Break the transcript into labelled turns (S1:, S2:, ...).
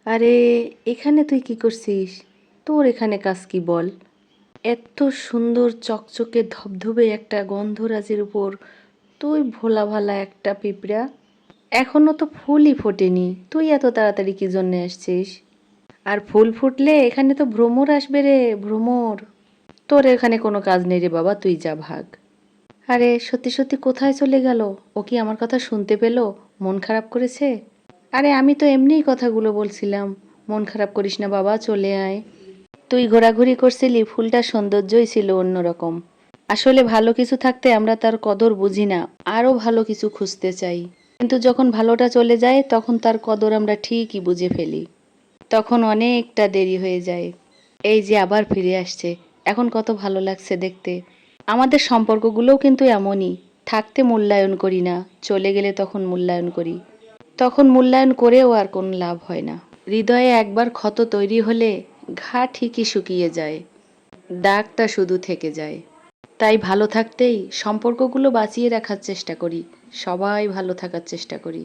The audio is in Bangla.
S1: আরে, এখানে তুই কি করছিস? তোর এখানে কাজ কি বল? এত সুন্দর চকচকে ধবধবে একটা গন্ধরাজের উপর তুই ভোলা ভালা একটা পিঁপড়া, এখনো তো ফুলই ফোটেনি, তুই এত তাড়াতাড়ি কি জন্যে আসছিস? আর ফুল ফুটলে এখানে তো ভ্রমর আসবে রে, ভ্রমর। তোর এখানে কোনো কাজ নেই রে বাবা, তুই যা ভাগ। আরে সত্যি সত্যি কোথায় চলে গেল? ও কি আমার কথা শুনতে পেল? মন খারাপ করেছে? আরে আমি তো এমনিই কথাগুলো বলছিলাম। মন খারাপ করিস না বাবা, চলে আয়। তুই ঘোরাঘুরি করছিলি, ফুলটার সৌন্দর্যই ছিল অন্যরকম। আসলে ভালো কিছু থাকতে আমরা তার কদর বুঝি না, আরও ভালো কিছু খুঁজতে চাই। কিন্তু যখন ভালোটা চলে যায় তখন তার কদর আমরা ঠিকই বুঝে ফেলি। তখন অনেকটা দেরি হয়ে যায়। এই যে আবার ফিরে আসছে, এখন কত ভালো লাগছে দেখতে। আমাদের সম্পর্কগুলোও কিন্তু এমনই, থাকতে মূল্যায়ন করি না, চলে গেলে তখন মূল্যায়ন করি। তখন মূল্যায়ন করেও আর কোনো লাভ হয় না। হৃদয়ে একবার ক্ষত তৈরি হলে ঘা ঠিকই শুকিয়ে যায়, দাগটা শুধু থেকে যায়। তাই ভালো থাকতেই সম্পর্কগুলো বাঁচিয়ে রাখার চেষ্টা করি, সবাই ভালো থাকার চেষ্টা করি।